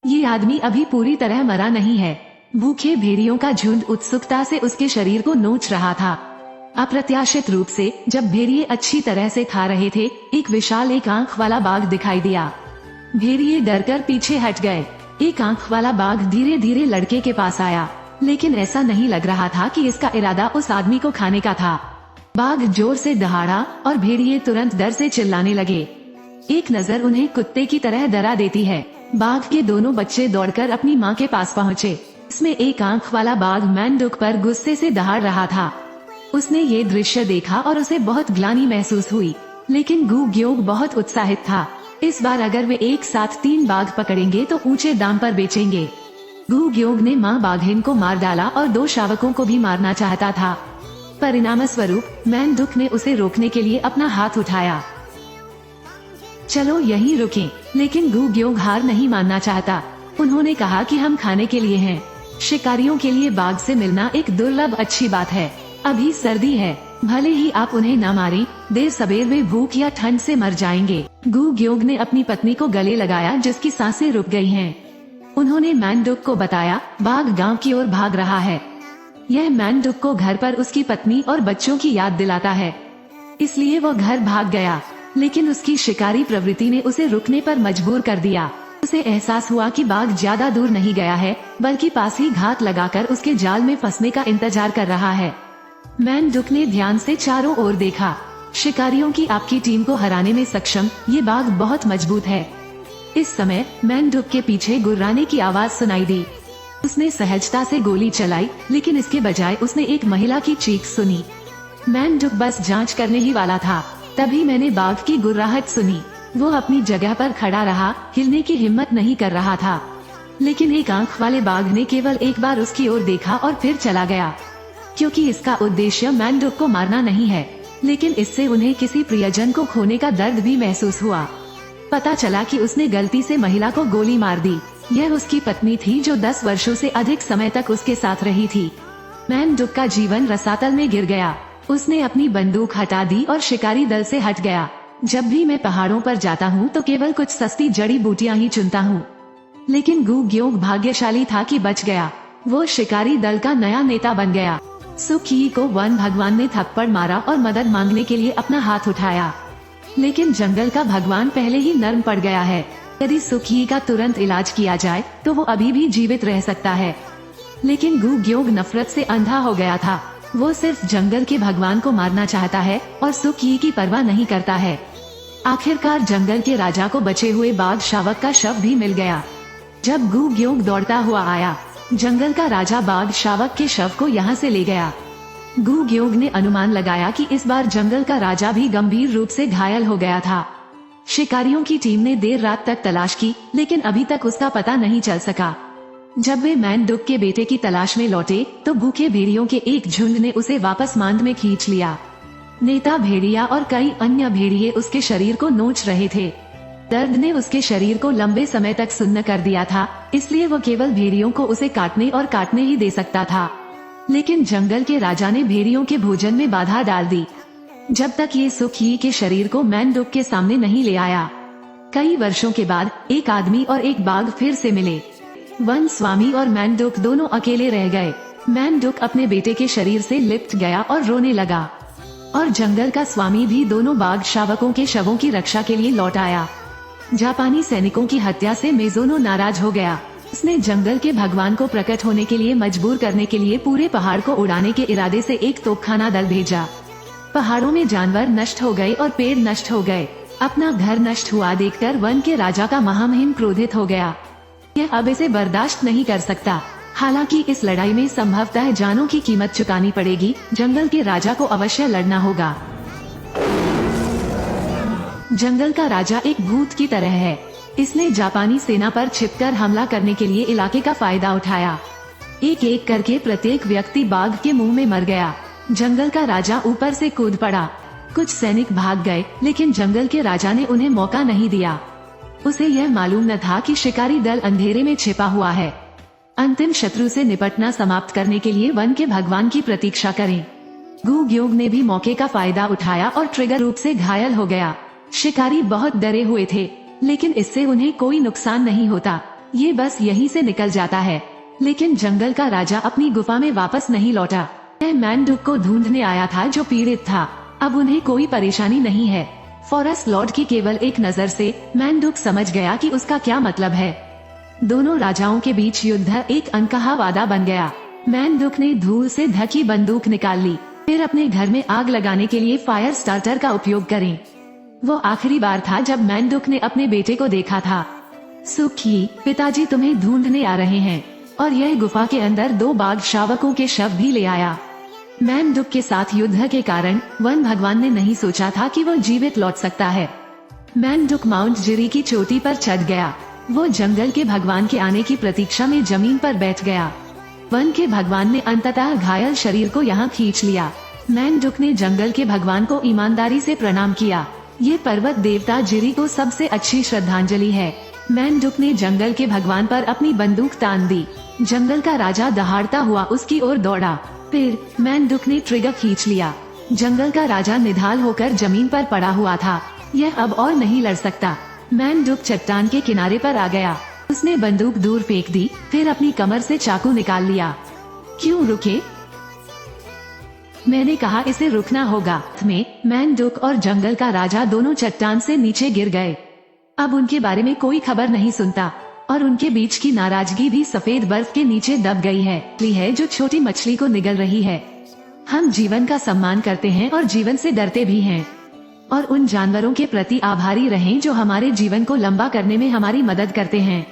ये आदमी अभी पूरी तरह मरा नहीं है। भूखे भेड़ियों का झुंड उत्सुकता से उसके शरीर को नोच रहा था। अप्रत्याशित रूप से जब भेड़िए अच्छी तरह से खा रहे थे, एक विशाल एक आंख वाला बाघ दिखाई दिया। भेड़िए डरकर पीछे हट गए। एक आंख वाला बाघ धीरे धीरे लड़के के पास आया, लेकिन ऐसा नहीं लग रहा था कि इसका इरादा उस आदमी को खाने का था। बाघ जोर से दहाड़ा और भेड़िए तुरंत डर से चिल्लाने लगे। एक नजर उन्हें कुत्ते की तरह डरा देती है। बाघ के दोनों बच्चे दौड़कर अपनी माँ के पास पहुँचे। इसमें एक आंख वाला बाघ मैंडुक पर गुस्से से दहाड़ रहा था। उसने ये दृश्य देखा और उसे बहुत ग्लानि महसूस हुई, लेकिन गू ग्योग बहुत उत्साहित था। इस बार अगर वे एक साथ 3 बाघ पकड़ेंगे तो ऊंचे दाम पर बेचेंगे। गू ग्योग ने माँ बाघिन को मार डाला और 2 शावकों को भी मारना चाहता था। परिणाम स्वरूप मैंडुक ने उसे रोकने के लिए अपना हाथ उठाया। चलो यहीं रुकें, लेकिन गू ग्योग हार नहीं मानना चाहता। उन्होंने कहा कि हम खाने के लिए हैं। शिकारियों के लिए बाघ से मिलना एक दुर्लभ अच्छी बात है। अभी सर्दी है, भले ही आप उन्हें न मारें, देर सबेर वे भूख या ठंड से मर जाएंगे। गू ग्योग ने अपनी पत्नी को गले लगाया, जिसकी सांसें रुक गई हैं। उन्होंने मैंडुक को बताया, बाघ गांव की ओर भाग रहा है। यह मैंडुक को घर पर उसकी पत्नी और बच्चों की याद दिलाता है, इसलिए वो घर भाग गया। लेकिन उसकी शिकारी प्रवृत्ति ने उसे रुकने पर मजबूर कर दिया। उसे एहसास हुआ कि बाघ ज्यादा दूर नहीं गया है, बल्कि पास ही घात लगाकर उसके जाल में फंसने का इंतजार कर रहा है। मैंडुक ने ध्यान से चारों ओर देखा। शिकारियों की आपकी टीम को हराने में सक्षम ये बाघ बहुत मजबूत है। इस समय मैंडुक के पीछे गुर्राने की आवाज सुनाई दी। उसने सहजता से गोली चलाई, लेकिन इसके बजाय उसने एक महिला की चीख सुनी। मैंडुक बस जांच करने ही वाला था, तभी मैंने बाघ की गुर्राहट सुनी। वो अपनी जगह पर खड़ा रहा, हिलने की हिम्मत नहीं कर रहा था। लेकिन एक आंख वाले बाघ ने केवल एक बार उसकी ओर देखा और फिर चला गया। क्योंकि इसका उद्देश्य मैंडुक को मारना नहीं है, लेकिन इससे उन्हें किसी प्रियजन को खोने का दर्द भी महसूस हुआ। पता चला कि उसने गलती से महिला को गोली मार दी। यह उसकी पत्नी थी, जो 10 वर्षों से अधिक समय तक उसके साथ रही थी। मैंडुक का जीवन रसातल में गिर गया। उसने अपनी बंदूक हटा दी और शिकारी दल से हट गया। जब भी मैं पहाड़ों पर जाता हूँ तो केवल कुछ सस्ती जड़ी बूटियाँ ही चुनता हूँ। लेकिन गू ग्योग भाग्यशाली था कि बच गया। वो शिकारी दल का नया नेता बन गया। सुखी को वन भगवान ने थप्पड़ मारा और मदद मांगने के लिए अपना हाथ उठाया, लेकिन जंगल का भगवान पहले ही नर्म पड़ गया है। यदि सुखी का तुरंत इलाज किया जाए तो वो अभी भी जीवित रह सकता है। लेकिन गू ग्योग नफरत से अंधा हो गया था। वो सिर्फ जंगल के भगवान को मारना चाहता है और सुखी की परवाह नहीं करता है। आखिरकार जंगल के राजा को बचे हुए बाघ शावक का शव भी मिल गया। जब गू ग्योग दौड़ता हुआ आया, जंगल का राजा बाघ शावक के शव को यहाँ से ले गया। गू ग्योग ने अनुमान लगाया कि इस बार जंगल का राजा भी गंभीर रूप से घायल हो गया था। शिकारियों की टीम ने देर रात तक तलाश की, लेकिन अभी तक उसका पता नहीं चल सका। जब वे मैंडुक के बेटे की तलाश में लौटे तो भूखे भेड़ियों के एक झुंड ने उसे वापस मांद में खींच लिया। नेता भेड़िया और कई अन्य भेड़िए उसके शरीर को नोच रहे थे। दर्द ने उसके शरीर को लंबे समय तक सुन्न कर दिया था, इसलिए वो केवल भेड़ियों को उसे काटने ही दे सकता था। लेकिन जंगल के राजा ने भेड़ियों के भोजन में बाधा डाल दी, जब तक ये सुखी के शरीर को मैंडुक के सामने नहीं ले आया। कई वर्षों के बाद एक आदमी और एक बाघ फिर से मिले। वन स्वामी और मैंडुक दोनों अकेले रह गए। मैंडुक अपने बेटे के शरीर से लिपट गया और रोने लगा, और जंगल का स्वामी भी दोनों बाघ शावकों के शवों की रक्षा के लिए लौट आया। जापानी सैनिकों की हत्या से मेजोनो नाराज हो गया। उसने जंगल के भगवान को प्रकट होने के लिए मजबूर करने के लिए पूरे पहाड़ को उड़ाने के इरादे से एक तोपखाना दल भेजा। पहाड़ों में जानवर नष्ट हो गए और पेड़ नष्ट हो गए। अपना घर नष्ट हुआ देखकर वन के राजा का महामहिम क्रोधित हो गया। यह अब इसे बर्दाश्त नहीं कर सकता। हालांकि इस लड़ाई में संभवतः जानों की कीमत चुकानी पड़ेगी। जंगल के राजा को अवश्य लड़ना होगा। जंगल का राजा एक भूत की तरह है। इसने जापानी सेना पर छिपकर हमला करने के लिए इलाके का फायदा उठाया। एक एक करके प्रत्येक व्यक्ति बाघ के मुंह में मर गया। जंगल का राजा ऊपर से कूद पड़ा। कुछ सैनिक भाग गए, लेकिन जंगल के राजा ने उन्हें मौका नहीं दिया। उसे यह मालूम न था कि शिकारी दल अंधेरे में छिपा हुआ है। अंतिम शत्रु से निपटना समाप्त करने के लिए वन के भगवान की प्रतीक्षा करें। गू ग्योग ने भी मौके का फायदा उठाया और ट्रिगर रूप से घायल हो गया। शिकारी बहुत डरे हुए थे, लेकिन इससे उन्हें कोई नुकसान नहीं होता। ये बस यहीं से निकल जाता है। लेकिन जंगल का राजा अपनी गुफा में वापस नहीं लौटा। वह मैंडुक को ढूंढने आया था जो पीड़ित था। अब उन्हें कोई परेशानी नहीं है। फॉरेस्ट लॉर्ड की केवल एक नजर से मैंडुक समझ गया कि उसका क्या मतलब है। दोनों राजाओं के बीच युद्ध एक अनकहा वादा बन गया। मैंडुक ने धूल से ढकी बंदूक निकाल ली। फिर अपने घर में आग लगाने के लिए फायर स्टार्टर का उपयोग करें। वो आखिरी बार था जब मैंडुक ने अपने बेटे को देखा था। सुखी, पिताजी तुम्हें ढूंढने आ रहे हैं। और यह गुफा के अंदर 2 बाघ शावकों के शव भी ले आया। मैंडुक के साथ युद्ध के कारण वन भगवान ने नहीं सोचा था कि वो जीवित लौट सकता है। मैंडुक माउंट जिरी की चोटी पर चढ़ गया। वो जंगल के भगवान के आने की प्रतीक्षा में जमीन पर बैठ गया। वन के भगवान ने अंततः घायल शरीर को यहाँ खींच लिया। मैंडुक ने जंगल के भगवान को ईमानदारी से प्रणाम किया। ये पर्वत देवता जिरी को सबसे अच्छी श्रद्धांजलि है। मैंडुक ने जंगल के भगवान पर अपनी बंदूक तान दी। जंगल का राजा दहाड़ता हुआ उसकी ओर दौड़ा। फिर मैंडुक ने ट्रिगर खींच लिया। जंगल का राजा निढाल होकर जमीन पर पड़ा हुआ था। यह अब और नहीं लड़ सकता। मैंडुक चट्टान के किनारे पर आ गया। उसने बंदूक दूर फेंक दी। फिर अपनी कमर से चाकू निकाल लिया। क्यों रुके? मैंने कहा इसे रुकना होगा। में मैंडुक और जंगल का राजा दोनों चट्टान से नीचे गिर गए। अब उनके बारे में कोई खबर नहीं सुनता और उनके बीच की नाराजगी भी सफेद बर्फ के नीचे दब गई है जो छोटी मछली को निगल रही है। हम जीवन का सम्मान करते हैं और जीवन से डरते भी हैं और उन जानवरों के प्रति आभारी रहें जो हमारे जीवन को लंबा करने में हमारी मदद करते हैं।